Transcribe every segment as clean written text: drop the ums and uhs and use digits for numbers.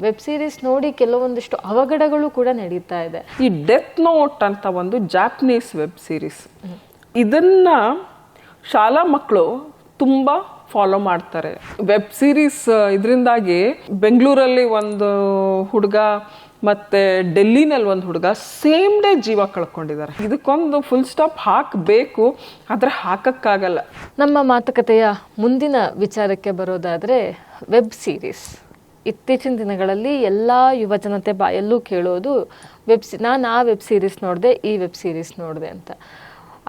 Web series ನೋಡಿ ಕೆಲವೊಂದಿಷ್ಟು ಅವಘಡಗಳು ಕೂಡ ನಡೀತಾ ಇದೆ. ಈ ಡೆತ್ ನೋಟ್ ಅಂತ ಒಂದು ಜಾಪನೀಸ್ ವೆಬ್ ಸೀರೀಸ್, ಇದನ್ನ ಶಾಲಾ ಮಕ್ಕಳು ತುಂಬಾ ಫಾಲೋ ಮಾಡ್ತಾರೆ. ವೆಬ್ ಸೀರೀಸ್ ಇದರಿಂದಾಗಿ ಬೆಂಗಳೂರಲ್ಲಿ ಒಂದು ಹುಡುಗ ಮತ್ತೆ ಡೆಲ್ಲಿನಲ್ಲಿ ಒಂದು ಹುಡುಗ ಸೇಮ್ ಡೇ ಜೀವ ಕಳ್ಕೊಂಡಿದ್ದಾರೆ. ಇದಕ್ಕೊಂದು ಫುಲ್ ಸ್ಟಾಪ್ ಹಾಕಬೇಕು, ಆದ್ರೆ ಹಾಕಕ್ಕಾಗಲ್ಲ. ನಮ್ಮ ಮಾತುಕತೆಯ ಮುಂದಿನ ವಿಚಾರಕ್ಕೆ ಬರೋದಾದ್ರೆ ವೆಬ್ ಸೀರೀಸ್. ಇತ್ತೀಚಿನ ದಿನಗಳಲ್ಲಿ ಎಲ್ಲ ಯುವ ಜನತೆ ಬಾಯಲ್ಲೂ ಕೇಳೋದು ನಾನು ಆ ವೆಬ್ ಸೀರೀಸ್ ನೋಡಿದೆ, ಈ ವೆಬ್ ಸೀರೀಸ್ ನೋಡಿದೆ ಅಂತ.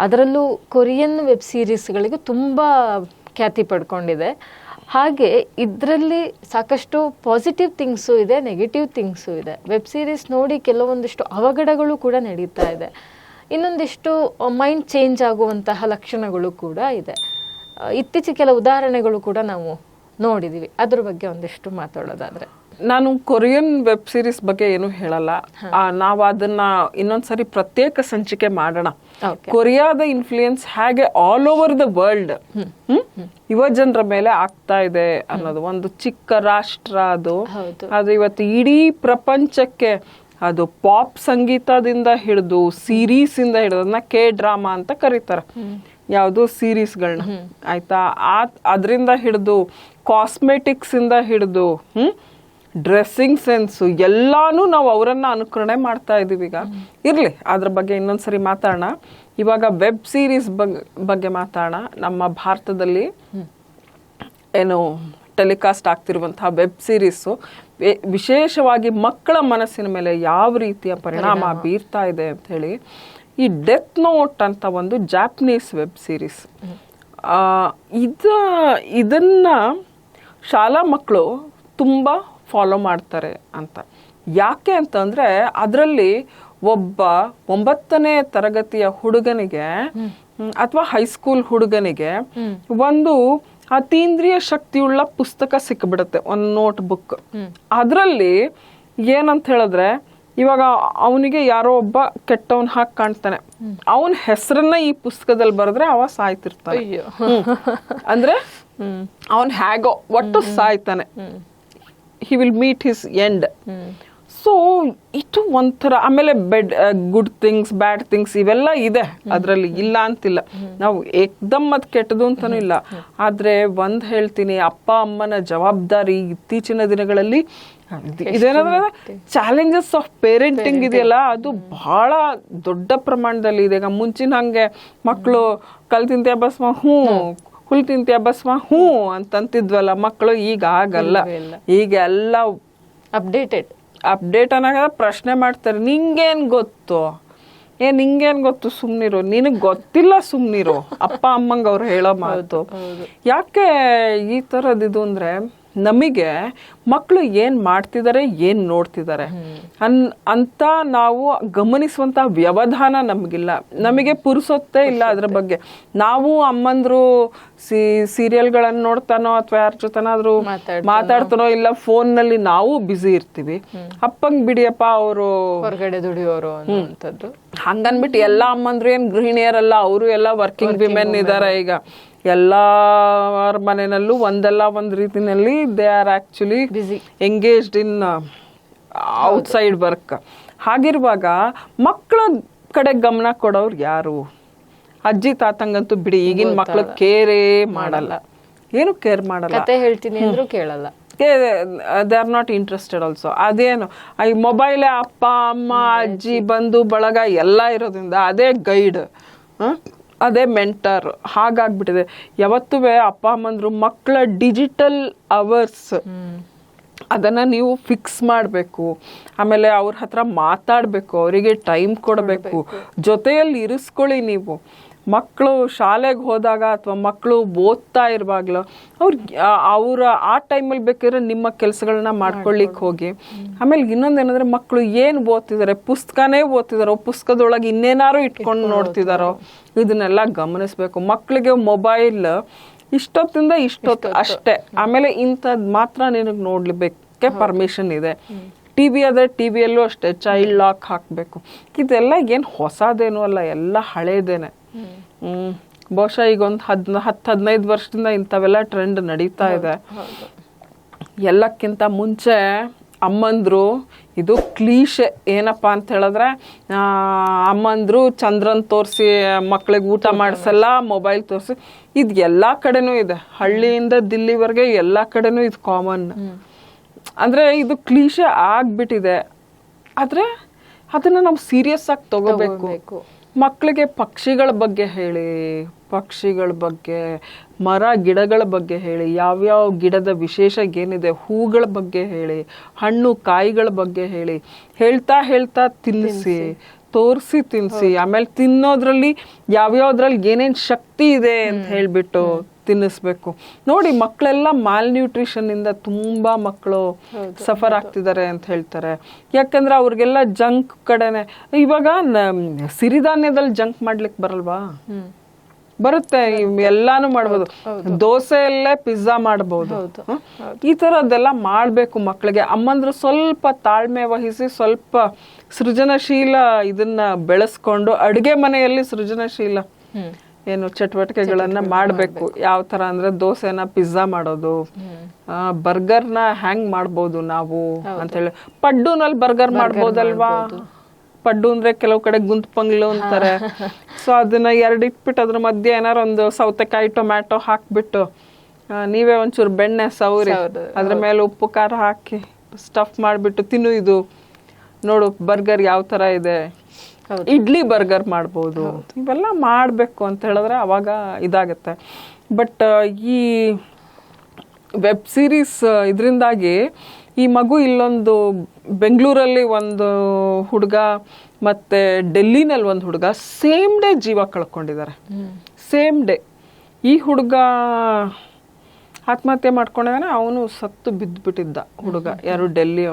ಅದರಲ್ಲೂ ಕೊರಿಯನ್ ವೆಬ್ ಸೀರೀಸ್ಗಳಿಗೆ ತುಂಬ ಖ್ಯಾತಿ ಪಡ್ಕೊಂಡಿದೆ. ಹಾಗೆ ಇದರಲ್ಲಿ ಸಾಕಷ್ಟು ಪಾಸಿಟಿವ್ ಥಿಂಗ್ಸು ಇದೆ, ನೆಗೆಟಿವ್ ಥಿಂಗ್ಸು ಇದೆ. ವೆಬ್ ಸೀರೀಸ್ ನೋಡಿ ಕೆಲವೊಂದಿಷ್ಟು ಅವಘಡಗಳು ಕೂಡ ನಡೀತಾ ಇದೆ. ಇನ್ನೊಂದಿಷ್ಟು ಮೈಂಡ್ ಚೇಂಜ್ ಆಗುವಂತಹ ಲಕ್ಷಣಗಳು ಕೂಡ ಇದೆ. ಇತ್ತೀಚೆಗೆ ಕೆಲ ಉದಾಹರಣೆಗಳು ಕೂಡ ನಾವು ನೋಡಿದೀವಿ. ಅದ್ರ ಬಗ್ಗೆ ಒಂದಿಷ್ಟು ಮಾತಾಡೋದಾದ್ರೆ, ನಾನು ಕೊರಿಯನ್ ವೆಬ್ ಸೀರೀಸ್ ಬಗ್ಗೆ ಏನು ಹೇಳಲ್ಲ. ನಾವು ಅದನ್ನ ಇನ್ನೊಂದ್ಸರಿ ಪ್ರತ್ಯೇಕ ಸಂಚಿಕೆ ಮಾಡೋಣ. ಕೊರಿಯಾದ ಇನ್ಫ್ಲೂಯೆನ್ಸ್ ಹೇಗೆ ಆಲ್ ಓವರ್ ದ ವರ್ಲ್ಡ್ ಯುವ ಜನರ ಮೇಲೆ ಆಗ್ತಾ ಇದೆ ಅನ್ನೋದು. ಒಂದು ಚಿಕ್ಕ ರಾಷ್ಟ್ರ ಅದು ಇವತ್ತು ಇಡೀ ಪ್ರಪಂಚಕ್ಕೆ ಅದು ಪಾಪ್ ಸಂಗೀತದಿಂದ ಹಿಡಿದು ಸೀರೀಸ್ ಇಂದ ಹಿಡಿದು ಅದನ್ನ ಕೆ ಡ್ರಾಮಾ ಅಂತ ಕರೀತಾರೆ, ಯಾವುದು ಸೀರೀಸ್ಗಳನ್ನ, ಆಯ್ತಾ. ಅದರಿಂದ ಹಿಡಿದು ಕಾಸ್ಮೆಟಿಕ್ಸ್ ಇಂದ ಹಿಡಿದು ಡ್ರೆಸ್ಸಿಂಗ್ ಸೆನ್ಸು ಎಲ್ಲಾನು ನಾವು ಅವರನ್ನ ಅನುಕರಣೆ ಮಾಡ್ತಾ ಇದೀವಿ. ಈಗ ಇರ್ಲಿ, ಅದ್ರ ಬಗ್ಗೆ ಇನ್ನೊಂದ್ಸರಿ ಮಾತಾಡೋಣ. ಇವಾಗ ವೆಬ್ ಸೀರೀಸ್ ಬಗ್ಗೆ ಮಾತಾಡೋಣ. ನಮ್ಮ ಭಾರತದಲ್ಲಿ ಏನು ಟೆಲಿಕಾಸ್ಟ್ ಆಗ್ತಿರುವಂತಹ ವೆಬ್ ಸೀರೀಸು ವಿಶೇಷವಾಗಿ ಮಕ್ಕಳ ಮನಸ್ಸಿನ ಮೇಲೆ ಯಾವ ರೀತಿಯ ಪರಿಣಾಮ ಬೀರ್ತಾ ಇದೆ ಅಂತ ಹೇಳಿ, ಈ ಡೆತ್ ನೋಟ್ ಅಂತ ಒಂದು ಜಾಪನೀಸ್ ವೆಬ್ ಸೀರೀಸ್, ಇದನ್ನ ಶಾಲಾ ಮಕ್ಕಳು ತುಂಬಾ ಫಾಲೋ ಮಾಡ್ತಾರೆ ಅಂತ. ಯಾಕೆ ಅಂತಂದ್ರೆ ಅದರಲ್ಲಿ ಒಬ್ಬ 9ನೇ ತರಗತಿಯ ಹುಡುಗನಿಗೆ ಅಥವಾ ಹೈಸ್ಕೂಲ್ ಹುಡುಗನಿಗೆ ಒಂದು ಅತೀಂದ್ರಿಯ ಶಕ್ತಿಯುಳ್ಳ ಪುಸ್ತಕ ಸಿಕ್ಬಿಡುತ್ತೆ, ಒಂದು ನೋಟ್ ಬುಕ್. ಅದರಲ್ಲಿ ಏನಂತ ಹೇಳಿದ್ರೆ, ಇವಾಗ ಅವನಿಗೆ ಯಾರೋ ಒಬ್ಬ ಕೆಟ್ಟವನ್ ಹಾಕಿ ಕಾಣ್ತಾನೆ, ಅವನ ಹೆಸರನ್ನ ಈ ಪುಸ್ತಕದಲ್ಲಿ ಬರೆದ್ರೆ ಅವ ಸಾಯ್ತಿರ್ತಾನೆ. ಅಂದ್ರೆ ಅವನ್ ಹೇಗೋ ಒಟ್ಟು ಸಾಯ್ತಾನೆ. he will meet his end. So ಇದು ಒಂಥರ. ಆಮೇಲೆ ಗುಡ್ ಥಿಂಗ್ಸ್, ಬ್ಯಾಡ್ ಥಿಂಗ್ಸ್ ಇವೆಲ್ಲ ಇದೆ ಅದರಲ್ಲಿ, ಇಲ್ಲ ಅಂತಿಲ್ಲ. ನಾವು ಏಕ್ದಮ್ ಅದ್ ಕೆಟ್ಟದು ಅಂತಾನೂ ಇಲ್ಲ. ಆದ್ರೆ ಒಂದ್ ಹೇಳ್ತೀನಿ, ಅಪ್ಪ ಅಮ್ಮನ ಜವಾಬ್ದಾರಿ ಇತ್ತೀಚಿನ ದಿನಗಳಲ್ಲಿ ಇದೇನಂದ್ರೆ ಚಾಲೆಂಜಸ್ ಆಫ್ ಪೇರೆಂಟಿಂಗ್ ಇದೆಯಲ್ಲ, ಅದು ಬಹಳ ದೊಡ್ಡ ಪ್ರಮಾಣದಲ್ಲಿ ಇದೆ. ಈಗ ಮುಂಚಿನ ಹಂಗೆ ಮಕ್ಕಳು ಕಲ್ ತಿಂತ್ಯ ಬಸ್ಮ ಹುಲ್ ತಿಂತ್ಯ ಬಸ್ಮ ಅಂತಂತಿದ್ವಲ್ಲ ಮಕ್ಕಳು, ಈಗ ಆಗಲ್ಲ. ಈಗ ಎಲ್ಲ ಅಪ್ಡೇಟ್ ಅನ್ನೋ ಪ್ರಶ್ನೆ ಮಾಡ್ತಾರೆ, ನಿಂಗೇನ್ ಗೊತ್ತು, ನಿಂಗೇನ್ ಗೊತ್ತು, ಸುಮ್ನಿರು, ನಿನಗ್ ಗೊತ್ತಿಲ್ಲ, ಸುಮ್ನಿರು. ಅಪ್ಪ ಅಮ್ಮಂಗ ಅವ್ರು ಹೇಳೋ ಮಾತು. ಯಾಕೆ ಈ ತರದಿದು ಅಂದ್ರೆ, ನಮಗೆ ಮಕ್ಕಳು ಏನ್ ಮಾಡ್ತಿದ್ದಾರೆ, ಏನ್ ನೋಡ್ತಿದ್ದಾರೆ ಅಂತ ನಾವು ಗಮನಿಸುವಂತ ವ್ಯವಧಾನ ನಮಗಿಲ್ಲ. ನಮಗೆ ಪುರುಸೊತ್ತೇ ಇಲ್ಲ ಅದ್ರ ಬಗ್ಗೆ. ನಾವು ಅಮ್ಮಂದ್ರು ಸೀರಿಯಲ್ಗಳನ್ನ ನೋಡ್ತಾನೋ ಅಥವಾ ಯಾರ ಜೊತೆನಾದ್ರೂ ಮಾತಾಡ್ತಾನೋ, ಇಲ್ಲ ಫೋನ್ ನಲ್ಲಿ ನಾವು ಬ್ಯುಸಿ ಇರ್ತೀವಿ. ಅಪ್ಪಂಗ್ ಬಿಡಿಯಪ್ಪ, ಅವರು ಹೊರಗಡೆ ದುಡಿಯೋರು ಅಂತದ್ದು. ಹಂಗನ್ಬಿಟ್ಟು ಎಲ್ಲಾ ಅಮ್ಮಂದ್ರು ಏನ್ ಗೃಹಿಣಿಯರಲ್ಲ, ಅವರು ಎಲ್ಲ ವರ್ಕಿಂಗ್ ವಿಮೆನ್ ಇದಾರೆ. ಈಗ ಎಲ್ಲಾರ ಮನೆಯಲ್ಲೂ ಒಂದಲ್ಲ ಒಂದ್ ರೀತಿನಲ್ಲಿ they are actually engaged in outside work. ಹಾಗಿರುವಾಗ ಮಕ್ಕಳ ಕಡೆ ಗಮನ ಕೊಡೋರು ಯಾರು? ಅಜ್ಜಿ ತಾತಂಗಂತೂ ಬಿಡಿ, ಈಗಿನ ಮಕ್ಳು ಕೇರೇ ಮಾಡಲ್ಲ, ಏನು ಕೇರ್ ಮಾಡಲ್ಲ. ಹೇಳ್ತೀನಿ ಅಂದ್ರೂ ಕೇಳಲ್ಲ. They are not interested also. ಅದೇನು ಈ ಮೊಬೈಲೇ ಅಪ್ಪ ಅಮ್ಮ ಅಜ್ಜಿ ಬಂಧು ಬಳಗ ಎಲ್ಲ ಇರೋದ್ರಿಂದ ಅದೇ ಗೈಡ್, ಅದೇ ಮೆಂಟರ್. ಹಾಗಾಗ್ಬಿಟ್ಟಿದೆ. ಯಾವತ್ತೂ ಅಪ್ಪ ಅಮ್ಮಂದ್ರು ಮಕ್ಕಳ ಡಿಜಿಟಲ್ ಅವರ್ಸ್ ಅದನ್ನ ನೀವು ಫಿಕ್ಸ್ ಮಾಡಬೇಕು. ಆಮೇಲೆ ಅವ್ರ ಹತ್ರ ಮಾತಾಡಬೇಕು, ಅವರಿಗೆ ಟೈಮ್ ಕೊಡಬೇಕು, ಜೊತೆಯಲ್ಲಿ ಇರಿಸ್ಕೊಳ್ಳಿ. ನೀವು ಮಕ್ಕಳು ಶಾಲೆಗೆ ಹೋದಾಗ ಅಥವಾ ಮಕ್ಕಳು ಓದ್ತಾ ಇರುವಾಗ್ಲೂ ಅವ್ರ ಆ ಟೈಮಲ್ಲಿ ಬೇಕಾದ್ರೆ ನಿಮ್ಮ ಕೆಲಸಗಳನ್ನ ಮಾಡ್ಕೊಳ್ಳಿಕ್ಕೆ ಹೋಗಿ. ಆಮೇಲೆ ಇನ್ನೊಂದೇನಂದ್ರೆ, ಮಕ್ಕಳು ಏನ್ ಓದ್ತಿದಾರೆ, ಪುಸ್ತಕನೇ ಓದ್ತಿದಾರೋ, ಪುಸ್ತಕದೊಳಗೆ ಇನ್ನೇನಾರು ಇಟ್ಕೊಂಡು ನೋಡ್ತಿದಾರೋ, ಇದನ್ನೆಲ್ಲ ಗಮನಿಸ್ಬೇಕು. ಮಕ್ಕಳಿಗೆ ಮೊಬೈಲ್ ಇಷ್ಟೊತ್ತಿಂದ ಇಷ್ಟೊತ್ತು ಅಷ್ಟೇ, ಆಮೇಲೆ ಇಂಥದ್ ಮಾತ್ರ ನಿನಗೆ ನೋಡ್ಲಿಕ್ಕೆ ಪರ್ಮಿಷನ್ ಇದೆ. ಟಿವಿ ಅದೇ ಟಿವಿಯಲ್ಲೂ ಅಷ್ಟೇ ಚೈಲ್ಡ್ ಲಾಕ್ ಹಾಕ್ಬೇಕು. ಇದೆಲ್ಲ ಏನ್ ಹೊಸದೇನು ಅಲ್ಲ, ಎಲ್ಲ ಹಳೇದೇನೆ. ಬಹುಶಃ ಈಗ ಒಂದು 10-15 ವರ್ಷದಿಂದ ಇಂಥವೆಲ್ಲ ಟ್ರೆಂಡ್ ನಡೀತಾ ಇದೆ. ಎಲ್ಲಕ್ಕಿಂತ ಮುಂಚೆ ಅಮ್ಮಂದ್ರು ಇದು ಕ್ಲೀಶೆ ಏನಪ್ಪ ಅಂತ ಹೇಳಿದ್ರೆ ಅಮ್ಮಂದ್ರು ಚಂದ್ರನ್ ತೋರಿಸಿ ಮಕ್ಳಿಗೆ ಊಟ ಮಾಡಿಸಲ್ಲ, ಮೊಬೈಲ್ ತೋರಿಸಿ. ಇದು ಎಲ್ಲ ಕಡೆನೂ ಇದೆ, ಹಳ್ಳಿಯಿಂದ ದಿಲ್ಲಿವರೆಗೆ ಎಲ್ಲ ಕಡೆನೂ ಇದು ಕಾಮನ್. ಅಂದ್ರೆ ಇದು ಕ್ಲೀಶೆ ಆಗ್ಬಿಟ್ಟಿದೆ. ಆದ್ರೆ ಅದನ್ನ ನಾವು ಸೀರಿಯಸ್ ಆಗಿ ತಗೋಬೇಕು. ಮಕ್ಕಳಿಗೆ ಪಕ್ಷಿಗಳ ಬಗ್ಗೆ ಹೇಳಿ, ಪಕ್ಷಿಗಳ ಬಗ್ಗೆ, ಮರ ಗಿಡಗಳ ಬಗ್ಗೆ ಹೇಳಿ, ಯಾವ್ಯಾವ ಗಿಡದ ವಿಶೇಷ ಏನಿದೆ, ಹೂಗಳ ಬಗ್ಗೆ ಹೇಳಿ, ಹಣ್ಣು ಕಾಯಿಗಳ ಬಗ್ಗೆ ಹೇಳಿ, ಹೇಳ್ತಾ ತಿನ್ನಿಸಿ, ತೋರಿಸಿ ತಿನ್ನಿಸಿ. ಆಮೇಲೆ ತಿನ್ನೋದ್ರಲ್ಲಿ ಯಾವ್ಯಾವ್ದ್ರಲ್ಲಿ ಏನೇನ್ ಶಕ್ತಿ ಇದೆ ಅಂತ ಹೇಳ್ಬಿಟ್ಟು ತಿನ್ನಿಸ್ಬೇಕು. ನೋಡಿ, ಮಕ್ಕಳೆಲ್ಲ ಮಾಲ್ ನ್ಯೂಟ್ರಿಷನ್ ಇಂದ ತುಂಬಾ ಮಕ್ಕಳು ಸಫರ್ ಆಗ್ತಿದ್ದಾರೆ ಅಂತ ಹೇಳ್ತಾರೆ. ಯಾಕಂದ್ರೆ ಅವ್ರಿಗೆಲ್ಲ ಜಂಕ್ ಕಡೆನೆ. ಇವಾಗ ಸಿರಿಧಾನ್ಯದಲ್ಲಿ ಜಂಕ್ ಮಾಡ್ಲಿಕ್ಕೆ ಬರಲ್ವಾ? ಬರುತ್ತೆ, ಎಲ್ಲಾನು ಮಾಡ್ಬೋದು. ದೋಸೆಯಲ್ಲೇ ಪಿಜ್ಜಾ ಮಾಡಬಹುದು. ಈ ತರದ್ದೆಲ್ಲ ಮಾಡ್ಬೇಕು ಮಕ್ಕಳಿಗೆ. ಅಮ್ಮಂದ್ರು ಸ್ವಲ್ಪ ತಾಳ್ಮೆ ವಹಿಸಿ, ಸ್ವಲ್ಪ ಸೃಜನಶೀಲ ಇದನ್ನ ಬೆಳೆಸ್ಕೊಂಡು ಅಡುಗೆ ಮನೆಯಲ್ಲಿ ಸೃಜನಶೀಲ ಏನು ಚಟುವಟಿಕೆಗಳನ್ನ ಮಾಡ್ಬೇಕು. ಯಾವ ತರ ಅಂದ್ರೆ ದೋಸೆನ ಪಿಜ್ಜಾ ಮಾಡೋದು, ಬರ್ಗರ್ನ ಹೆಂಗ್ ಮಾಡ್ಬೋದು ನಾವು ಅಂತ ಹೇಳಿ. ಪಡ್ಡುನಲ್ಲಿ ಬರ್ಗರ್ ಮಾಡ್ಬೋದಲ್ವಾ? ಪಡ್ಡು ಅಂದ್ರೆ ಕೆಲವು ಕಡೆ ಗುಂತ್ಪಂಗ್ಲು ಅಂತಾರೆ. ಸೊ ಅದನ್ನ ಎರಡು ಇಟ್ಬಿಟ್ಟು ಅದ್ರ ಮಧ್ಯೆ ಏನಾರು ಒಂದು ಸೌತೆಕಾಯಿ ಟೊಮ್ಯಾಟೊ ಹಾಕ್ಬಿಟ್ಟು ನೀವೇ ಒಂಚೂರು ಬೆಣ್ಣೆ ಸೌರಿ ಅದ್ರ ಮೇಲೆ ಉಪ್ಪು ಖಾರ ಹಾಕಿ ಸ್ಟಫ್ ಮಾಡ್ಬಿಟ್ಟು ತಿನ್ನು. ಇದು ನೋಡು ಬರ್ಗರ್ ಯಾವ ತರ ಇದೆ. ಇಡ್ಲಿ ಬರ್ಗರ್ ಮಾಡ್ಬೋದು. ಇವೆಲ್ಲ ಮಾಡ್ಬೇಕು ಅಂತ ಹೇಳಿದ್ರೆ ಅವಾಗ ಇದಾಗತ್ತೆ. ಬಟ್ ಈ ವೆಬ್ ಸೀರೀಸ್ ಇದರಿಂದಾಗಿ ಈ ಮಗು ಇಲ್ಲೊಂದು ಬೆಂಗಳೂರಲ್ಲಿ ಒಂದು ಹುಡುಗ ಮತ್ತೆ ಡೆಲ್ಲಿನಲ್ಲಿ ಒಂದು ಹುಡುಗ ಸೇಮ್ ಡೇ ಜೀವ ಕಳ್ಕೊಂಡಿದ್ದಾರೆ. Same day. ಈ ಹುಡುಗ ಆತ್ಮಹತ್ಯೆ ಮಾಡ್ಕೊಂಡಿದ್ದಾನೆ. ಅವನು ಸತ್ತು ಬಿದ್ದುಬಿಟ್ಟಿದ್ದ ಹುಡುಗ, ಯಾರು ಡೆಲ್ಲಿ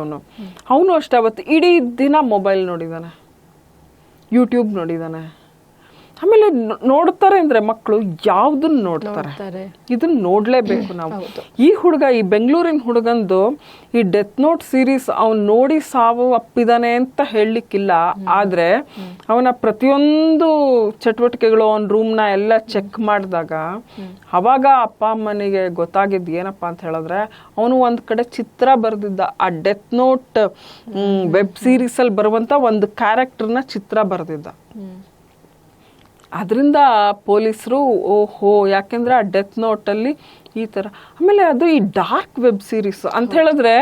ಅವನು ಅಷ್ಟೇ. ಅವತ್ತು ಇಡೀ ದಿನ ಮೊಬೈಲ್ ನೋಡಿದಾನೆ, ಯೂಟ್ಯೂಬ್ ನೋಡಿದಾನೆ. ಆಮೇಲೆ ನೋಡ್ತಾರೆ ಅಂದ್ರೆ ಮಕ್ಕಳು ಯಾವ್ದನ್ನ ನೋಡ್ತಾರೆ, ಇದನ್ನ ನೋಡ್ಲೇಬೇಕು ನಾವು. ಈ ಹುಡುಗ, ಈ ಬೆಂಗಳೂರಿನ ಹುಡುಗಂದು ಈ ಡೆತ್ ನೋಟ್ ಸೀರೀಸ್ ಅವ್ನು ನೋಡಿ ಸಾವು ಅಪ್ಪಿದಾನೆ ಅಂತ ಹೇಳಲಿಕ್ಕಿಲ್ಲ. ಆದ್ರೆ ಅವನ ಪ್ರತಿಯೊಂದು ಚಟುವಟಿಕೆಗಳು, ಅವನ ರೂಮ್ನ ಎಲ್ಲ ಚೆಕ್ ಮಾಡಿದಾಗ ಅವಾಗ ಅಪ್ಪ ಅಮ್ಮನಿಗೆ ಗೊತ್ತಾಗಿದ್ದು ಏನಪ್ಪಾ ಅಂತ ಹೇಳಿದ್ರೆ, ಅವನು ಒಂದ್ ಕಡೆ ಚಿತ್ರ ಬರೆದಿದ್ದ. ಆ ಡೆತ್ ನೋಟ್ ವೆಬ್ ಸೀರೀಸ್ ಅಲ್ಲಿ ಬರುವಂತ ಒಂದು ಕ್ಯಾರೆಕ್ಟರ್ನ ಚಿತ್ರ ಬರೆದಿದ್ದ. ಅದರಿಂದ ಪೊಲೀಸರು ಓಹೋ, ಯಾಕೆಂದ್ರೆ ಆ ಡೆತ್ ನೋಟ್ ಅಲ್ಲಿ ಈ ತರ. ಆಮೇಲೆ ಅದು ಈ ಡಾರ್ಕ್ ವೆಬ್ ಸೀರೀಸ್ ಅಂತ ಹೇಳಿದ್ರೆ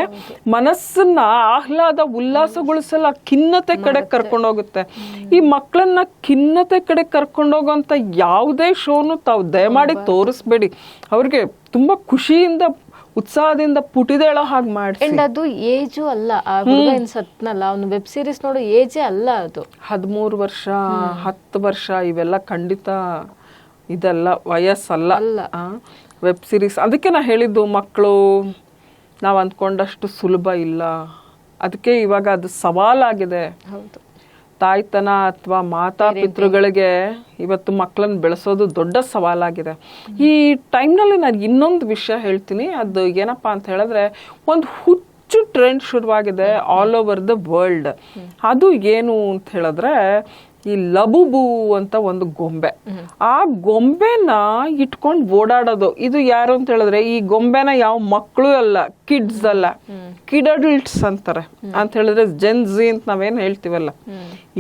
ಮನಸ್ಸನ್ನ ಆಹ್ಲಾದ ಉಲ್ಲಾಸಗೊಳಿಸಲ್ಲ, ಖಿನ್ನತೆ ಕಡೆ ಕರ್ಕೊಂಡೋಗುತ್ತೆ. ಈ ಮಕ್ಕಳನ್ನ ಖಿನ್ನತೆ ಕಡೆ ಕರ್ಕೊಂಡೋಗುವಂತ ಯಾವುದೇ ಶೋನು ತಾವು ದಯಮಾಡಿ ತೋರಿಸ್ಬೇಡಿ. ಅವ್ರಿಗೆ ತುಂಬಾ ಖುಷಿಯಿಂದ ಉತ್ಸಾಹದಿಂದ ಪುಟಿದೇಳೋ ಹಾಗೆ ಮಾಡಿ. ಅದು ಏಜು ಅಲ್ಲ, ಆ ಹುಡುಗ ಏನ್ ಸತ್ನಲ್ಲ, ಅವನು ವೆಬ್ ಸೀರೀಸ್ ನೋಡೋ ಏಜೇ ಅಲ್ಲ ಅದು. 13 ವರ್ಷ 10 ವರ್ಷ ಇವೆಲ್ಲ ಖಂಡಿತ ಇದೆಲ್ಲ ವಯಸ್ಸಲ್ಲ ವೆಬ್ ಸೀರೀಸ್. ಅದಕ್ಕೆ ನಾ ಹೇಳಿದ್ದು, ಮಕ್ಕಳು ನಾವು ಅಂದ್ಕೊಂಡಷ್ಟು ಸುಲಭ ಇಲ್ಲ. ಅದಕ್ಕೆ ಇವಾಗ ಅದು ಸವಾಲಾಗಿದೆ. ಹೌದು, ತಾಯ್ತನ ಅಥವಾ ಮಾತಾ ಪಿತೃಗಳಿಗೆ ಇವತ್ತು ಮಕ್ಕಳನ್ನ ಬೆಳೆಸೋದು ದೊಡ್ಡ ಸವಾಲಾಗಿದೆ. ಈ ಟೈಮ್ನಲ್ಲಿ ನಾನು ಇನ್ನೊಂದು ವಿಷಯ ಹೇಳ್ತೀನಿ. ಅದು ಏನಪ್ಪಾ ಅಂತ ಹೇಳಿದ್ರೆ, ಒಂದು ಹುಚ್ಚು ಟ್ರೆಂಡ್ ಶುರುವಾಗಿದೆ ಆಲ್ ಓವರ್ ದ ವರ್ಲ್ಡ್. ಅದು ಏನು ಅಂತ ಹೇಳಿದ್ರೆ, ಈ ಲಬುಬು ಅಂತ ಒಂದು ಗೊಂಬೆ. ಆ ಗೊಂಬೆನ ಇಟ್ಕೊಂಡು ಓಡಾಡೋದು. ಇದು ಯಾರು ಅಂತ ಹೇಳಿದ್ರೆ, ಈ ಗೊಂಬೆನ ಯಾವ ಮಕ್ಕಳು ಅಲ್ಲ, ಕಿಡ್ಸ್ ಅಲ್ಲ, ಕಿಡ್ ಅಡಲ್ಟ್ಸ್ ಅಂತಾರೆ. ಅಂತ ಹೇಳಿದ್ರೆ ಜೆನ್ಜಿ ಅಂತ ನಾವೇನ್ ಹೇಳ್ತೀವಲ್ಲ,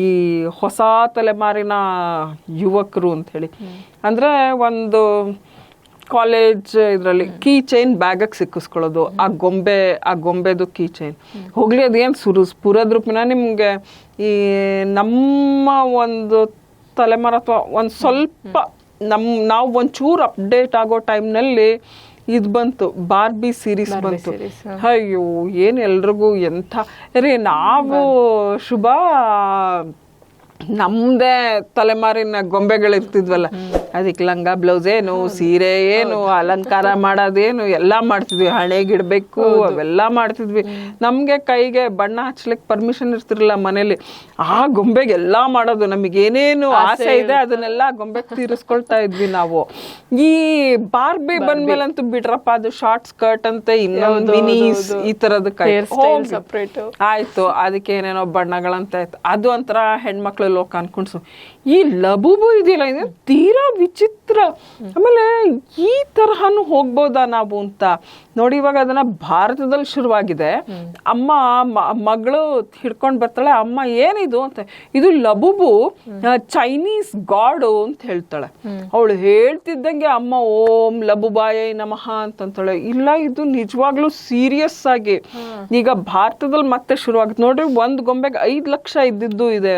ಈ ಹೊಸ ತಲೆಮಾರಿನ ಯುವಕರು ಅಂತ ಹೇಳಿ. ಅಂದ್ರೆ ಒಂದು ಕಾಲೇಜ್ ಇದರಲ್ಲಿ ಕೀ ಚೈನ್ ಬ್ಯಾಗಕ್ಕೆ ಸಿಕ್ಕಿಸ್ಕೊಳ್ಳೋದು, ಆ ಗೊಂಬೆದು ಕೀ ಚೈನ್. ಹೋಗ್ಲಿ ಅದೇನು ಸ್ಫುರದ ರೂಪಿನ ನಿಮ್ಗೆ ಈ ನಮ್ಮ ಒಂದು ತಲೆಮಾರ ಅಥವಾ ಒಂದು ಸ್ವಲ್ಪ ನಾವು ಒಂಚೂರು ಅಪ್ಡೇಟ್ ಆಗೋ ಟೈಮ್ನಲ್ಲಿ ಇದು ಬಂತು, ಬಾರ್ಬಿ ಸೀರೀಸ್ ಬಂತು. ಅಯ್ಯೋ, ಏನ್ ಎಲ್ರಿಗೂ ಎಂಥ ನಾವು ಶುಭ ನಮ್ದೇ ತಲೆಮಾರಿನ ಗೊಂಬೆಗಳಿರ್ತಿದ್ವಲ್ಲ, ಅದಕ್ಕೆ ಲಂಗ ಬ್ಲೌಸ್ ಏನು, ಸೀರೆ ಏನು, ಅಲಂಕಾರ ಮಾಡೋದೇನು ಎಲ್ಲ ಮಾಡ್ತಿದ್ವಿ. ಹಣೆಗಿಡ್ಬೇಕು ಅವೆಲ್ಲ ಮಾಡ್ತಿದ್ವಿ. ನಮ್ಗೆ ಕೈಗೆ ಬಣ್ಣ ಹಚ್ಲಿಕ್ಕೆ ಪರ್ಮಿಷನ್ ಇರ್ತಿರ್ಲಿಲ್ಲ ಮನೇಲಿ. ಆ ಗೊಂಬೆಗೆ ಎಲ್ಲಾ ಮಾಡೋದು, ನಮಗೇನೇನು ಆಸೆ ಇದೆ ಅದನ್ನೆಲ್ಲ ಗೊಂಬೆಗೆ ತೀರಿಸ್ಕೊಳ್ತಾ ಇದ್ವಿ ನಾವು. ಈ ಬಾರ್ಬಿ ಬಂದ್ಮೇಲಂತೂ ಬಿಡ್ರಪ್ಪ, ಅದು ಶಾರ್ಟ್ ಸ್ಕರ್ಟ್ ಅಂತೆ, ಇನ್ನೊಂದು ಮಿನೀಸ್, ಈ ತರದ ಆಯ್ತು. ಅದಕ್ಕೆ ಏನೇನೋ ಬಣ್ಣಗಳಂತ ಆಯ್ತು. ಅದು ಒಂಥರ ಹೆಣ್ಮಕ್ಳು ಲೋಕ ಅನ್ಕೊಂಡ್ಸು. ಈ ಲಬುಬು ಇದೆಯಲ್ಲ, ಇದು ತೀರಾ ವಿಚಿತ್ರ. ಆಮೇಲೆ ಈ ತರಹನು ಹೋಗ್ಬೋದಾ ನಾವು ಅಂತ ನೋಡಿ ಇವಾಗ ಅದನ್ನ ಭಾರತದಲ್ಲಿ ಶುರುವಾಗಿದೆ. ಅಮ್ಮ ಮಗಳು ಹಿಡ್ಕೊಂಡ್ ಬರ್ತಾಳೆ, ಅಮ್ಮ ಏನಿದು ಅಂತ. ಇದು ಲಬುಬು ಚೈನೀಸ್ ಗಾಡು ಅಂತ ಹೇಳ್ತಾಳೆ. ಅವಳು ಹೇಳ್ತಿದ್ದಂಗೆ ಅಮ್ಮ ಓಂ ಲಬುಬಾಯ ನಮಃ ಅಂತಂತಾಳೆ. ಇಲ್ಲ, ಇದು ನಿಜವಾಗ್ಲೂ ಸೀರಿಯಸ್ ಆಗಿ ಈಗ ಭಾರತದಲ್ಲಿ ಮತ್ತೆ ಶುರುವಾಗುತ್ತೆ. ನೋಡ್ರಿ, ಒಂದ್ ಗೊಂಬೆಗೆ 5 ಲಕ್ಷ ಇದ್ದಿದ್ದು ಇದೆ.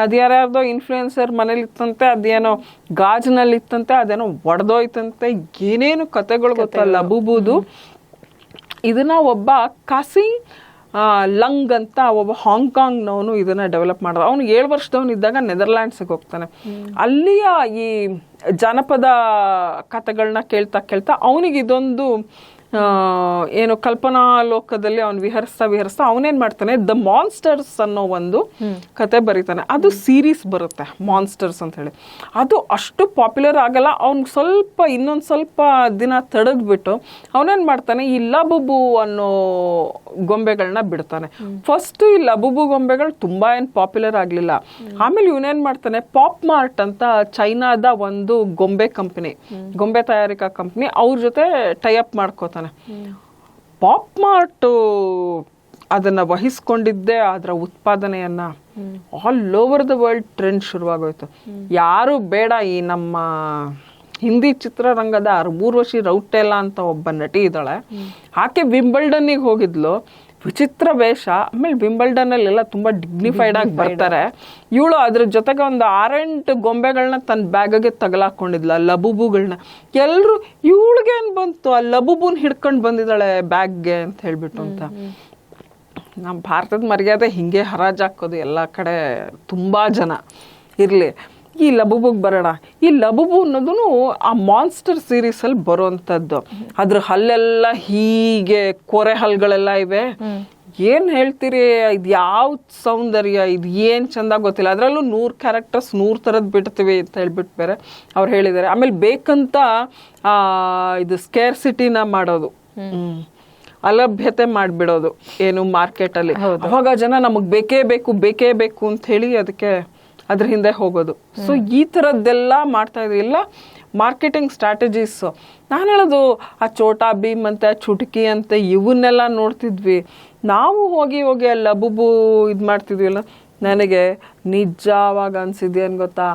ಅದ್ಯಾರ್ಯಾರ್ದೋ ಇನ್ಫ್ಲೂಯೆನ್ಸರ್ ಮನೇಲಿ ಇತ್ತಂತೆ, ಅದೇನೋ ಗಾಜಿನಲ್ಲಿ ಇತ್ತಂತೆ, ಅದೇನೋ ಒಡೆದೋಯ್ತಂತೆ, ಏನೇನು ಕತೆಗಳು ಗೊತ್ತಲ್ಲ ಲಬುಬುದು. ಇದನ್ನ ಒಬ್ಬ ಕಾಸಿ ಲಂಗ್ ಅಂತ ಒಬ್ಬ ಹಾಂಗ್ಕಾಂಗ್ನವನು ಇದನ್ನ ಡೆವಲಪ್ ಮಾಡಿದ. ಅವನು 7 ವರ್ಷದವನಿದ್ದಾಗ ನೆದರ್ಲ್ಯಾಂಡ್ಸ್ಗೆ ಹೋಗ್ತಾನೆ. ಅಲ್ಲಿಯ ಈ ಜಾನಪದ ಕಥೆಗಳನ್ನ ಕೇಳ್ತಾ ಕೇಳ್ತಾ ಅವನಿಗೆ ಇದೊಂದು ಏನು ಕಲ್ಪನಾ ಲೋಕದಲ್ಲಿ ಅವನು ವಿಹರಿಸ್ತಾ ಅವನೇನ್ ಮಾಡ್ತಾನೆ, ದ ಮಾನ್ಸ್ಟರ್ಸ್ ಅನ್ನೋ ಒಂದು ಕತೆ ಬರೀತಾನೆ. ಅದು ಸೀರೀಸ್ ಬರುತ್ತೆ, ಮಾನ್ಸ್ಟರ್ಸ್ ಅಂತ ಹೇಳಿ. ಅದು ಅಷ್ಟು ಪಾಪ್ಯುಲರ್ ಆಗಲ್ಲ. ಅವ್ನಿಗೆ ಇನ್ನೊಂದು ಸ್ವಲ್ಪ ದಿನ ತಡೆದ್ಬಿಟ್ಟು ಅವನೇನ್ ಮಾಡ್ತಾನೆ, ಈ ಲಬುಬು ಅನ್ನೋ ಗೊಂಬೆಗಳನ್ನ ಬಿಡ್ತಾನೆ. ಫಸ್ಟ್ ಈ ಲಬುಬು ಗೊಂಬೆಗಳು ತುಂಬಾ ಏನ್ ಪಾಪ್ಯುಲರ್ ಆಗ್ಲಿಲ್ಲ. ಆಮೇಲೆ ಇವನೇನ್ ಮಾಡ್ತಾನೆ, ಪಾಪ್ ಮಾರ್ಟ್ ಅಂತ ಚೈನಾದ ಒಂದು ಗೊಂಬೆ ತಯಾರಿಕಾ ಕಂಪನಿ, ಅವ್ರ ಜೊತೆ ಟೈ ಅಪ್ ಮಾಡ್ಕೋತಾನೆ. ಪಾಪ್ ಮಾರ್ಟ್ ಅದನ್ನ ವಹಿಸ್ಕೊಂಡಿದ್ದೆ ಅದರ ಉತ್ಪಾದನೆಯನ್ನ all over the world trend ಶುರುವಾಗೋಯ್ತು. ಯಾರು ಬೇಡ, ಈ ನಮ್ಮ ಹಿಂದಿ ಚಿತ್ರರಂಗದ ಊರ್ವಶಿ ರೌಟೆಲಾ ಅಂತ ಒಬ್ಬ ನಟಿ ಇದ್ದಾಳೆ. ಆಕೆ ವಿಂಬಲ್ಡನ್ನಿಗೆ ಹೋಗಿದ್ಲು, ವಿಚಿತ್ರ ವೇಷ. ಆಮೇಲೆ ವಿಂಬಲ್ಡನ್ ಅಲ್ಲೆಲ್ಲ ತುಂಬಾ ಡಿಗ್ನಿಫೈಡ್ ಆಗಿ ಬರ್ತಾರೆ. ಇವಳು ಅದ್ರ ಜೊತೆಗೆ ಒಂದು 6-8 ಗೊಂಬೆಗಳನ್ನ ತನ್ನ ಬ್ಯಾಗ್ಗೆ ತಗಲಾಕೊಂಡಿದ್ಲ, ಲಬುಬುಗಳನ್ನ. ಎಲ್ರು ಇವಳಿಗೇನ್ ಬಂತು, ಆ ಲಬುಬುನ್ ಹಿಡ್ಕೊಂಡು ಬಂದಿದ್ದಾಳೆ ಬ್ಯಾಗ್ಗೆ ಅಂತ ಹೇಳ್ಬಿಟ್ಟು ಅಂತ. ನಮ್ಮ ಭಾರತದ ಮರ್ಯಾದೆ ಹಿಂಗೆ ಹರಾಜಾಕೋದು ಎಲ್ಲ ಕಡೆ. ತುಂಬಾ ಜನ ಇರ್ಲಿ. ಈ ಲಬುಬುಗ್ ಬರೋಣ. ಈ ಲಬುಬು ಅನ್ನೋದು ಆ ಮಾನ್ಸ್ಟರ್ ಸೀರೀಸ್ ಅಲ್ಲಿ ಬರುವಂತದ್ದು. ಅದ್ರ ಹಲ್ಲೆಲ್ಲ ಹೀಗೆ ಕೊರೆ ಹಲ್ಗಳೆಲ್ಲ ಇವೆ. ಏನ್ ಹೇಳ್ತೀರಿ, ಇದು ಯಾವ ಸೌಂದರ್ಯ, ಇದು ಏನ್ ಚಂದ ಗೊತ್ತಿಲ್ಲ. ಅದ್ರಲ್ಲೂ 100 ಕ್ಯಾರೆಕ್ಟರ್ಸ್ 100 ಥರದ್ ಬಿಡ್ತೀವಿ ಅಂತ ಹೇಳ್ಬಿಟ್ಟು ಬೇರೆ ಅವ್ರು ಹೇಳಿದ್ದಾರೆ. ಆಮೇಲೆ ಬೇಕಂತ ಇದು ಸ್ಕೇರ್ಸಿಟಿನ ಮಾಡೋದು, ಅಲಭ್ಯತೆ ಮಾಡ್ಬಿಡೋದು ಏನು ಮಾರ್ಕೆಟ್ ಅಲ್ಲಿ. ಅವಾಗ ಜನ ನಮಗ್ ಬೇಕೇ ಬೇಕು ಅಂತ ಹೇಳಿ ಅದಕ್ಕೆ ಅದ್ರ ಹಿಂದೆ ಹೋಗೋದು. ಸೊ ಈ ಥರದ್ದೆಲ್ಲ ಮಾಡ್ತಾ ಇದ್ವಿ. ಎಲ್ಲ ಮಾರ್ಕೆಟಿಂಗ್ ಸ್ಟ್ರಾಟಜೀಸ್. ನಾನು ಹೇಳೋದು, ಆ ಚೋಟಾ ಭೀಮ್ ಅಂತ ಚುಟುಕಿ ಅಂತ ಇವನ್ನೆಲ್ಲ ನೋಡ್ತಿದ್ವಿ. ನಾವು ಹೋಗಿ ಆ ಲಬುಬು ಇದು ಮಾಡ್ತಿದ್ವಿಲ್ಲ. ನನಗೆ ನಿಜವಾಗ ಅನ್ಸಿದ್ಯೇನು ಗೊತ್ತಾ,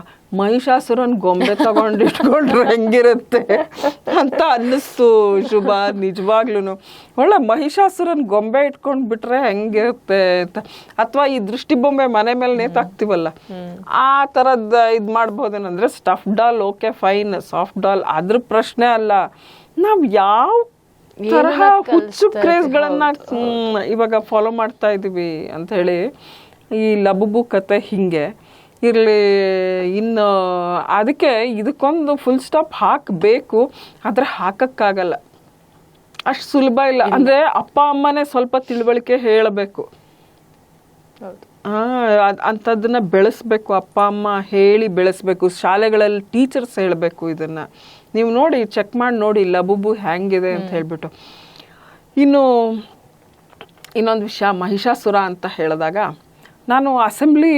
ಮಹಿಷಾಸುರನ್ ಗೊಂಬೆ ತಗೊಂಡಿಟ್ಕೊಂಡ್ರೆ ಹೆಂಗಿರುತ್ತೆ ಅಂತ ಅನ್ನಿಸ್ತು ಶುಭ. ನಿಜವಾಗ್ಲೂ ಒಳ್ಳೆ ಮಹಿಷಾಸುರನ್ ಗೊಂಬೆ ಇಟ್ಕೊಂಡ್ ಬಿಟ್ರೆ ಹೆಂಗಿರುತ್ತೆ ಅಂತ. ಅಥವಾ ಈ ದೃಷ್ಟಿ ಬೊಂಬೆ ಮನೆ ಮೇಲೆ ನೇತಾಕ್ತಿವಲ್ಲ, ಆ ತರದ್ ಇದ್ ಮಾಡ್ಬೋದೇನಂದ್ರೆ stuff doll okay fine, soft doll ಅದ್ರ ಪ್ರಶ್ನೆ ಅಲ್ಲ. ನಾವ್ ಯಾವ ತರಹ ಹುಚ್ಚು ಕ್ರೇಜ್ಗಳನ್ನ ಇವಾಗ ಫಾಲೋ ಮಾಡ್ತಾ ಇದೀವಿ ಅಂತ ಹೇಳಿ. ಈ ಲಬುಬು ಕತೆ ಹಿಂಗೆ ಇರಲಿ. ಇನ್ನು ಅದಕ್ಕೆ ಇದಕ್ಕೊಂದು ಫುಲ್ ಸ್ಟಾಪ್ ಹಾಕಬೇಕು, ಆದರೆ ಹಾಕಕ್ಕಾಗಲ್ಲ, ಅಷ್ಟು ಸುಲಭ ಇಲ್ಲ. ಅಂದ್ರೆ ಅಪ್ಪ ಅಮ್ಮನೇ ಸ್ವಲ್ಪ ತಿಳುವಳಿಕೆ ಹೇಳಬೇಕು, ಅಂಥದ್ದನ್ನ ಬೆಳೆಸ್ಬೇಕು. ಅಪ್ಪ ಅಮ್ಮ ಹೇಳಿ ಬೆಳೆಸ್ಬೇಕು. ಶಾಲೆಗಳಲ್ಲಿ ಟೀಚರ್ಸ್ ಹೇಳಬೇಕು ಇದನ್ನ. ನೀವು ನೋಡಿ, ಚೆಕ್ ಮಾಡಿ ನೋಡಿ ಲಬುಬು ಹೆಂಗಿದೆ ಅಂತ ಹೇಳ್ಬಿಟ್ಟು. ಇನ್ನು ಇನ್ನೊಂದು ವಿಷಯ, ಮಹಿಷಾಸುರ ಅಂತ ಹೇಳಿದಾಗ ನಾನು ಅಸೆಂಬ್ಲಿ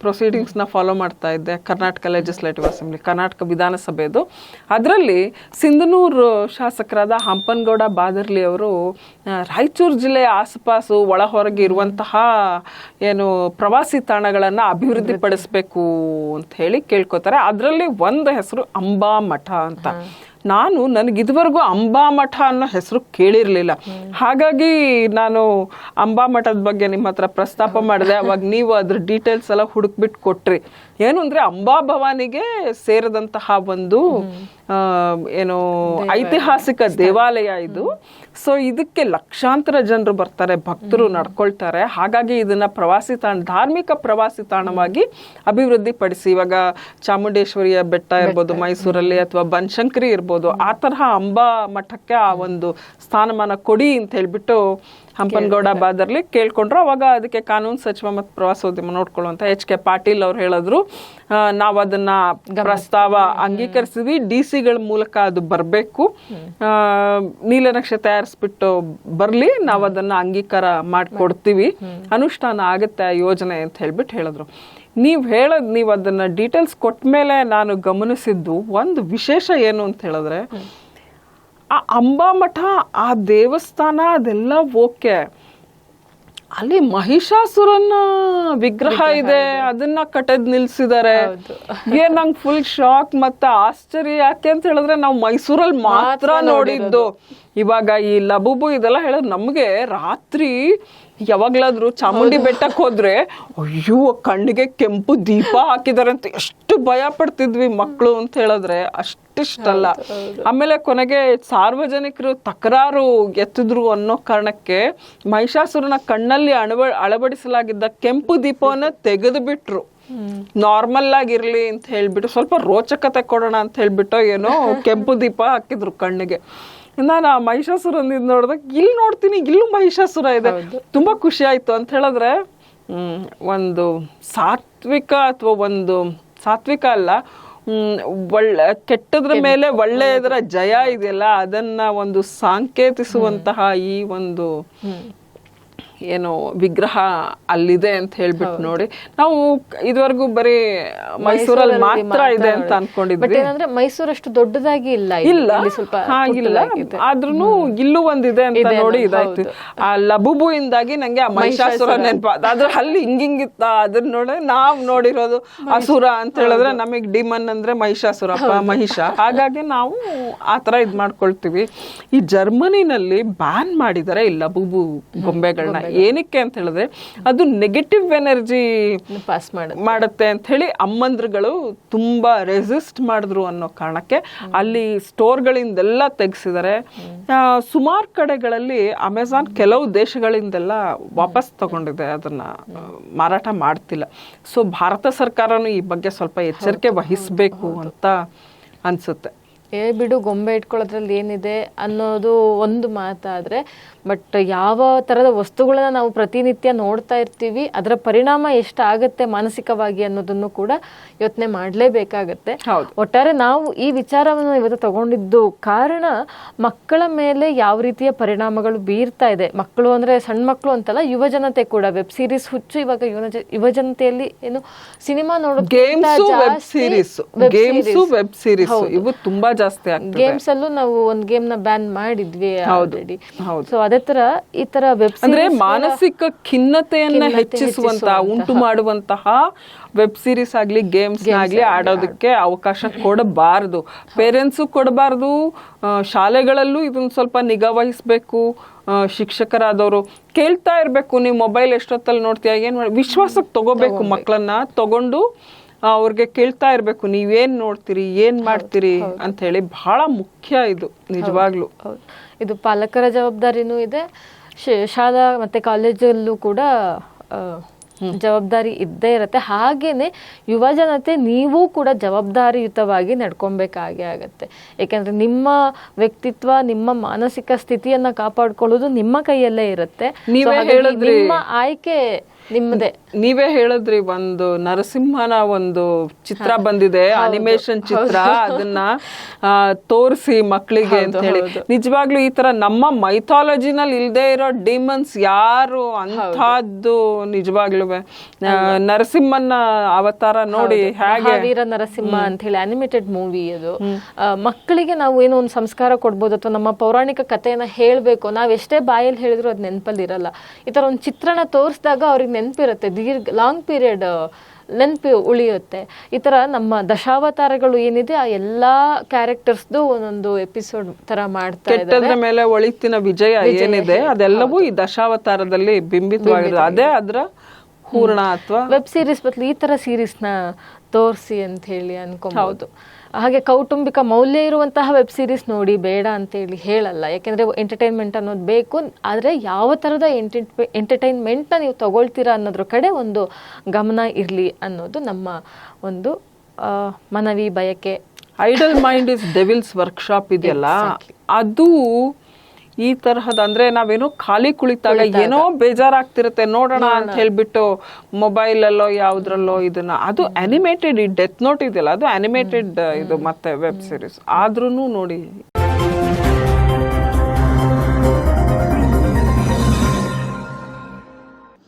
ಪ್ರೊಸೀಡಿಂಗ್ಸ್ನ ಫಾಲೋ ಮಾಡ್ತಾ ಇದ್ದೆ. ಕರ್ನಾಟಕ ಲೆಜಿಸ್ಲೇಟಿವ್ ಅಸೆಂಬ್ಲಿ, ಕರ್ನಾಟಕ ವಿಧಾನಸಭೆದು. ಅದರಲ್ಲಿ ಸಿಂಧನೂರು ಶಾಸಕರಾದ ಹಂಪನಗೌಡ ಬಾದರ್ಲಿ ಅವರು ರಾಯಚೂರು ಜಿಲ್ಲೆಯ ಆಸುಪಾಸು ಒಳ ಹೊರಗೆ ಇರುವಂತಹ ಏನು ಪ್ರವಾಸಿ ತಾಣಗಳನ್ನು ಅಭಿವೃದ್ಧಿ ಪಡಿಸ್ಬೇಕು ಅಂತ ಹೇಳಿ ಕೇಳ್ಕೊತಾರೆ. ಅದರಲ್ಲಿ ಒಂದು ಹೆಸರು ಅಂಬಾ ಮಠ ಅಂತ. ನನಗಿದುವರೆಗೂ ಅಂಬಾ ಮಠ ಅನ್ನೋ ಹೆಸರು ಕೇಳಿರ್ಲಿಲ್ಲ. ಹಾಗಾಗಿ ನಾನು ಅಂಬಾ ಮಠದ ಬಗ್ಗೆ ನಿಮ್ಮ ಹತ್ರ ಪ್ರಸ್ತಾಪ ಮಾಡಿದೆ. ಅವಾಗ ನೀವು ಅದ್ರ ಡೀಟೇಲ್ಸ್ ಎಲ್ಲ ಹುಡುಕ್ಬಿಟ್ಟು ಕೊಟ್ರಿ. ಏನು ಅಂದ್ರೆ ಅಂಬಾ ಭವಾನಿಗೆ ಸೇರಿದಂತಹ ಒಂದು ಏನು ಐತಿಹಾಸಿಕ ದೇವಾಲಯ ಇದು. ಸೊ ಇದಕ್ಕೆ ಲಕ್ಷಾಂತರ ಜನರು ಬರ್ತಾರೆ, ಭಕ್ತರು ನಡ್ಕೊಳ್ತಾರೆ. ಹಾಗಾಗಿ ಇದನ್ನ ಧಾರ್ಮಿಕ ಪ್ರವಾಸಿ ತಾಣವಾಗಿ ಅಭಿವೃದ್ಧಿ ಪಡಿಸಿ. ಇವಾಗ ಚಾಮುಂಡೇಶ್ವರಿಯ ಬೆಟ್ಟ ಇರ್ಬೋದು ಮೈಸೂರಲ್ಲಿ, ಅಥವಾ ಬನಶಂಕರಿ ಇರ್ಬೋದು, ಆ ತರಹ ಅಂಬಾ ಮಠಕ್ಕೆ ಆ ಒಂದು ಸ್ಥಾನಮಾನ ಕೊಡಿ ಅಂತ ಹೇಳ್ಬಿಟ್ಟು ಹಂಪನಗೌಡ ಬಾದರ್ಲಿ ಕೇಳ್ಕೊಂಡ್ರು. ಅವಾಗ ಅದಕ್ಕೆ ಕಾನೂನು ಸಚಿವ ಮತ್ತು ಪ್ರವಾಸೋದ್ಯಮ ನೋಡ್ಕೊಳ್ಳುವಂತ HK ಪಾಟೀಲ್ ಅವ್ರು ಹೇಳಿದ್ರು, ನಾವು ಅದನ್ನ ಪ್ರಸ್ತಾವ ಅಂಗೀಕರಿಸಿದ್ವಿ, DC-ಗಳ ಮೂಲಕ ಅದು ಬರಬೇಕು, ನೀಲನಕ್ಷೆ ತಯಾರಿಸ್ಬಿಟ್ಟು ಬರ್ಲಿ, ನಾವು ಅದನ್ನ ಅಂಗೀಕಾರ ಮಾಡಿಕೊಡ್ತೀವಿ, ಅನುಷ್ಠಾನ ಆಗುತ್ತೆ ಆ ಯೋಜನೆ ಅಂತ ಹೇಳ್ಬಿಟ್ಟು ಹೇಳಿದ್ರು. ನೀವು ಅದನ್ನ ಡೀಟೇಲ್ಸ್ ಕೊಟ್ಟ ಮೇಲೆ ನಾನು ಗಮನಿಸಿದ್ದು ಒಂದು ವಿಶೇಷ ಏನು ಅಂತ ಹೇಳಿದ್ರೆ, ಆ ಅಂಬಾಮಠ, ಆ ದೇವಸ್ಥಾನ ಅದೆಲ್ಲ ಓಕೆ, ಅಲ್ಲಿ ಮಹಿಷಾಸುರನ ವಿಗ್ರಹ ಇದೆ, ಅದನ್ನ ಕಟ್ಟದ್ ನಿಲ್ಸಿದ್ದಾರೆ. ಏನ್ ನಂಗೆ ಫುಲ್ ಶಾಕ್ ಮತ್ತೆ ಆಶ್ಚರ್ಯ. ಯಾಕೆ ಅಂತ ಹೇಳಿದ್ರೆ ನಾವು ಮೈಸೂರಲ್ಲಿ ಮಾತ್ರ ನೋಡಿದ್ದು. ಇವಾಗ ಈ ಲಬುಬು ಇದೆಲ್ಲ ಹೇಳಿದ್ರೆ ನಮ್ಗೆ ರಾತ್ರಿ ಯಾವಾಗ್ಲಾದ್ರೂ ಚಾಮುಂಡಿ ಬೆಟ್ಟಕ್ಕೆ ಹೋದ್ರೆ ಅಯ್ಯೋ ಕಣ್ಣಿಗೆ ಕೆಂಪು ದೀಪ ಹಾಕಿದಾರೆ ಅಂತ ಎಷ್ಟು ಭಯ ಪಡ್ತಿದ್ವಿ ಮಕ್ಕಳು ಅಂತ ಹೇಳಿದ್ರೆ, ಅಷ್ಟಿಷ್ಟಲ್ಲ. ಆಮೇಲೆ ಕೊನೆಗೆ ಸಾರ್ವಜನಿಕರು ತಕರಾರು ಎತ್ತಿದ್ರು ಅನ್ನೋ ಕಾರಣಕ್ಕೆ ಮಹಿಷಾಸುರನ ಕಣ್ಣಲ್ಲಿ ಅಳವಡಿಸಲಾಗಿದ್ದ ಕೆಂಪು ದೀಪವನ್ನ ತೆಗೆದು ಬಿಟ್ರು. ನಾರ್ಮಲ್ ಆಗಿರ್ಲಿ ಅಂತ ಹೇಳ್ಬಿಟ್ಟು, ಸ್ವಲ್ಪ ರೋಚಕತೆ ಕೊಡೋಣ ಅಂತ ಹೇಳ್ಬಿಟ್ಟು ಏನೋ ಕೆಂಪು ದೀಪ ಹಾಕಿದ್ರು ಕಣ್ಣಿಗೆ. ನಾನು ಆ ಮಹಿಷಾಸುರ ನೋಡಿದಾಗ ಇಲ್ಲಿ ನೋಡ್ತೀನಿ, ಇಲ್ಲೂ ಮಹಿಷಾಸುರ ಇದೆ. ತುಂಬಾ ಖುಷಿ ಆಯ್ತು ಅಂತ ಹೇಳಿದ್ರೆ, ಒಂದು ಸಾತ್ವಿಕ ಅಥವಾ ಒಂದು ಸಾತ್ವಿಕ ಅಲ್ಲ, ಒಳ್ಳೆ ಕೆಟ್ಟದ್ರ ಮೇಲೆ ಒಳ್ಳೆಯದರ ಜಯ ಇದೆಯಲ್ಲ, ಅದನ್ನ ಒಂದು ಸಾಂಕೇತಿಸುವಂತಹ ಈ ಒಂದು ಏನು ವಿಗ್ರಹ ಅಲ್ಲಿದೆ ಅಂತ ಹೇಳ್ಬಿಟ್ಟು ನೋಡಿ. ನಾವು ಇದುವರೆಗೂ ಬರೀ ಮೈಸೂರಲ್ಲಿ ಮಾತ್ರ ಇದೆ ಅಂತ ಅನ್ಕೊಂಡಿದ್ವಿ. ಏನಂದ್ರೆ ಮೈಸೂರಷ್ಟು ದೊಡ್ಡದಾಗಿ ಇಲ್ಲ, ಸ್ವಲ್ಪ ಆದ್ರೂ ಇಲ್ಲೂ ಒಂದಿದೆ ಅಂತ ನೋಡಿ ಇದಾಯ್ತು. ಆ ಲಬುಬು ಇಂದಾಗಿ ನಂಗೆ ಆ ಮಹಿಷಾಸುರ ನೆನಪಾದ. ಅದ್ರ ಅಲ್ಲಿ ಹಿಂಗಿತ್ತ, ಅದನ್ನ ನೋಡಿ ನಾವ್ ನೋಡಿರೋದು ಅಸುರ ಅಂತ ಹೇಳಿದ್ರೆ ನಮಗ್ ಡಿಮನ್ ಅಂದ್ರೆ ಮಹಿಷಾಸುರಪ್ಪ, ಮಹಿಷ. ಹಾಗಾಗಿ ನಾವು ಆತರ ಇದ್ ಮಾಡ್ಕೊಳ್ತೀವಿ. ಈ ಜರ್ಮನಿನಲ್ಲಿ ಬ್ಯಾನ್ ಮಾಡಿದ್ದಾರೆ ಈ ಲಬುಬು ಗೊಂಬೆಗಳನ್ನ. ಏನಕ್ಕೆ ಅಂತ ಹೇಳಿದ್ರೆ ಅದು ನೆಗೆಟಿವ್ ಎನರ್ಜಿ ಪಾಸ್ ಮಾಡುತ್ತೆ ಅಂತ ಹೇಳಿ ಅಮ್ಮಂದ್ರುಗಳು ತುಂಬಾ ರೆಸಿಸ್ಟ್ ಮಾಡಿದ್ರು ಅನ್ನೋ ಕಾರಣಕ್ಕೆ ಅಲ್ಲಿ ಸ್ಟೋರ್ಗಳಿಂದೆಲ್ಲ ತೆಗ್ಸಿದ್ದಾರೆ. ಸುಮಾರು ಕಡೆಗಳಲ್ಲಿ ಅಮೆಝಾನ್ ಕೆಲವು ದೇಶಗಳಿಂದೆಲ್ಲ ವಾಪಸ್ ತಗೊಂಡಿದೆ, ಅದನ್ನ ಮಾರಾಟ ಮಾಡ್ತಿಲ್ಲ. ಸೊ ಭಾರತ ಸರ್ಕಾರನು ಈ ಬಗ್ಗೆ ಸ್ವಲ್ಪ ಎಚ್ಚರಿಕೆ ವಹಿಸ್ಬೇಕು ಅಂತ ಅನ್ಸುತ್ತೆ. ಬಿಡು, ಗೊಂಬೆ ಇಟ್ಕೊಳ್ಳೋದ್ರಲ್ಲಿ ಏನಿದೆ ಅನ್ನೋದು ಒಂದು ಮಾತಾದ್ರೆ, ಬಟ್ ಯಾವ ತರದ ವಸ್ತುಗಳನ್ನ ನಾವು ಪ್ರತಿನಿತ್ಯ ನೋಡ್ತಾ ಇರ್ತೀವಿ, ಅದರ ಪರಿಣಾಮ ಎಷ್ಟಾಗತ್ತೆ ಮಾನಸಿಕವಾಗಿ ಅನ್ನೋದನ್ನು ಕೂಡ ಯೋಚನೆ ಮಾಡಲೇಬೇಕಾಗತ್ತೆ. ಒಟ್ಟಾರೆ ನಾವು ಈ ವಿಚಾರವನ್ನು ಇವತ್ತು ತಗೊಂಡಿದ್ದು ಕಾರಣ ಮಕ್ಕಳ ಮೇಲೆ ಯಾವ ರೀತಿಯ ಪರಿಣಾಮಗಳು ಬೀರ್ತಾ ಇದೆ. ಮಕ್ಕಳು ಅಂದ್ರೆ ಸಣ್ಣ ಮಕ್ಕಳು ಅಂತಲ್ಲ, ಯುವ ಜನತೆ ಕೂಡ ವೆಬ್ ಸೀರೀಸ್ ಹುಚ್ಚು. ಇವಾಗ ಯುವ ಜನತೆಯಲ್ಲಿ ಏನು ಸಿನಿಮಾ ನೋಡೋದು, ಇವು ತುಂಬಾ ಜಾಸ್ತಿ ಆಗ್ತದೆ. ಗೇಮ್ಸ್ ಅಲ್ಲೂ ನಾವು ಒಂದ್ ಗೇಮ್ ನ ಬ್ಯಾನ್ ಮಾಡಿದ್ವಿ ಆಲ್ರೆಡಿ. ಸೊ ಅದೇ ತರ ಈ ತರ ವೆಬ್ ಅಂದ್ರೆ ಮಾನಸಿಕ ಖಿನ್ನತೆಯನ್ನ ಹೆಚ್ಚಿಸುವಂತಹ, ಉಂಟು ಮಾಡುವಂತಹ ವೆಬ್ ಸೀರೀಸ್ ಆಗ್ಲಿ ಗೇಮ್ಸ್ ಆಗ್ಲಿ ಆಡೋದಕ್ಕೆ ಅವಕಾಶ ಕೊಡಬಾರದು. ಪೇರೆಂಟ್ಸು ಕೊಡಬಾರದು. ಶಾಲೆಗಳಲ್ಲೂ ಇದನ್ನ ಸ್ವಲ್ಪ ನಿಗಾ ವಹಿಸ್ಬೇಕು. ಶಿಕ್ಷಕರಾದವರು ಕೇಳ್ತಾ ಇರ್ಬೇಕು, ನೀವು ಮೊಬೈಲ್ ಎಷ್ಟೊತ್ತಲ್ಲಿ ನೋಡ್ತೀಯ, ಏನ್ ವಿಶ್ವಾಸಕ್ಕೆ ತಗೋಬೇಕು. ಮಕ್ಕಳನ್ನ ತಗೊಂಡು ಅವ್ರಿಗೆ ಕೇಳ್ತಾ ಇರ್ಬೇಕು, ನೀವೇನ್ ನೋಡ್ತೀರಿ, ಏನ್ ಮಾಡ್ತೀರಿ ಅಂತ ಹೇಳಿ. ಬಹಳ ಮುಖ್ಯ ಇದು ನಿಜವಾಗ್ಲು. ಇದು ಪಾಲಕರ ಜವಾಬ್ದಾರಿನೂ ಇದೆ, ಶಾಲಾ ಮತ್ತೆ ಕಾಲೇಜಲ್ಲೂ ಕೂಡ ಜವಾಬ್ದಾರಿ ಇದ್ದೇ ಇರತ್ತೆ. ಹಾಗೇನೆ ಯುವ ಜನತೆ ನೀವು ಕೂಡ ಜವಾಬ್ದಾರಿಯುತವಾಗಿ ನಡ್ಕೊಬೇಕಾಗೇ ಆಗತ್ತೆ. ಯಾಕೆಂದ್ರೆ ನಿಮ್ಮ ವ್ಯಕ್ತಿತ್ವ, ನಿಮ್ಮ ಮಾನಸಿಕ ಸ್ಥಿತಿಯನ್ನ ಕಾಪಾಡ್ಕೊಳ್ಳೋದು ನಿಮ್ಮ ಕೈಯಲ್ಲೇ ಇರುತ್ತೆ. ನಿಮ್ಮ ಆಯ್ಕೆ ನಿಮ್ಮದೇ. ನೀವೇ ಹೇಳಿದ್ರಿ, ಒಂದು ನರಸಿಂಹನ ಒಂದು ಚಿತ್ರ ಬಂದಿದೆ, ಅನಿಮೇಷನ್ ಚಿತ್ರ, ಅದನ್ನ ತೋರಿಸಿ ಮಕ್ಕಳಿಗೆ ಅಂತ ಹೇಳಿ. ನಿಜವಾಗ್ಲೂ ಈ ತರ ನಮ್ಮ ಮೈಥಾಲಜಿನಲ್ಲಿ ಇಲ್ದೇ ಇರೋ ಡಿಮನ್ಸ್ ಯಾರು ಅಂತದ್ದು ನಿಜವಾಗ್ಲೂ ನರಸಿಂಹನ ಅವತಾರ ನೋಡಿ ಹೇಗೆ, ವೀರ ನರಸಿಂಹ ಅಂತ ಹೇಳಿ ಅನಿಮೇಟೆಡ್ ಮೂವಿ ಅದು. ಮಕ್ಕಳಿಗೆ ನಾವು ಏನೋ ಒಂದು ಸಂಸ್ಕಾರ ಕೊಡ್ಬೋದು, ಅಥವಾ ನಮ್ಮ ಪೌರಾಣಿಕ ಕಥೆಯನ್ನ ಹೇಳ್ಬೇಕು. ನಾವ್ ಎಷ್ಟೇ ಬಾಯಲ್ಲಿ ಹೇಳಿದ್ರು ಅದ್ ನೆನಪಲ್ಲಿ ಇರಲ್ಲ. ಈ ತರ ಒಂದು ಚಿತ್ರಣ ತೋರಿಸಿದಾಗ ಅವ್ರಿಗೆ ನೆನಪಿರುತ್ತೆ, ಲಾಂಗ್ ಪೀರಿಯಡ್ ನೆನಪು ಉಳಿಯುತ್ತೆ. ಈ ತರ ನಮ್ಮ ದಶಾವತಾರಗಳು ಏನಿದೆ ಆ ಎಲ್ಲಾ ಕ್ಯಾರೆಕ್ಟರ್ಸ್ದು ಒಂದೊಂದು ಎಪಿಸೋಡ್ ತರ ಮಾಡ್ತಾ ಇದ್ದಾರೆ. ಕೆಟ್ಟದ್ರ ಮೇಲೆ ಒಳಿತಿನ ವಿಜಯ ಏನಿದೆ ಅದೆಲ್ಲವೂ ಈ ದಶಾವತಾರದಲ್ಲಿ ಬಿಂಬಿತವಾಗಿದೆ. ಅದೇ ಅದ್ರ ಪೂರ್ಣ ಅಥವಾ ವೆಬ್ ಸೀರೀಸ್ ಬದಲು ಈ ತರ ಸೀರೀಸ್ ನ ತೋರಿಸಿ ಅಂತ ಹೇಳಿ ಅನ್ಕೊಬಹುದು. ಹಾಗೆ ಕೌಟುಂಬಿಕ ಮೌಲ್ಯ ಇರುವಂತಹ ವೆಬ್ ಸೀರೀಸ್ ನೋಡಿ ಬೇಡ ಅಂತ ಹೇಳಿ ಹೇಳಲ್ಲ. ಯಾಕೆಂದ್ರೆ ಎಂಟರ್ಟೈನ್ಮೆಂಟ್ ಅನ್ನೋದು ಬೇಕು, ಆದ್ರೆ ಯಾವ ತರದ ಎಂಟರ್ಟೈನ್ಮೆಂಟ್ ನ ನೀವು ತಗೊಳ್ತೀರಾ ಅನ್ನೋದ್ರ ಕಡೆ ಒಂದು ಗಮನ ಇರ್ಲಿ ಅನ್ನೋದು ನಮ್ಮ ಒಂದು ಮನವಿ, ಬಯಕೆ. Idle mind is devil's workshop ಇದೆಯಲ್ಲ, ಅದು ಈ ತರಹದ ಅಂದ್ರೆ ನಾವೇನೋ ಖಾಲಿ ಕುಳಿತಾಗ ಏನೋ ಬೇಜಾರಾಗ್ತಿರುತ್ತೆ, ನೋಡೋಣ ಅಂತ ಹೇಳ್ಬಿಟ್ಟು ಮೊಬೈಲ್ ಅಲ್ಲೋ ಯಾವ್ದ್ರಲ್ಲೋ ಇದನ್ನ, ಅದು ಅನಿಮೇಟೆಡ್. ಈ ಡೆತ್ ನೋಟ್ ಇದೆಯಲ್ಲ ಅದು ಅನಿಮೇಟೆಡ್ ಇದು ಮತ್ತೆ ವೆಬ್ ಸೀರೀಸ್. ಆದ್ರೂ ನೋಡಿ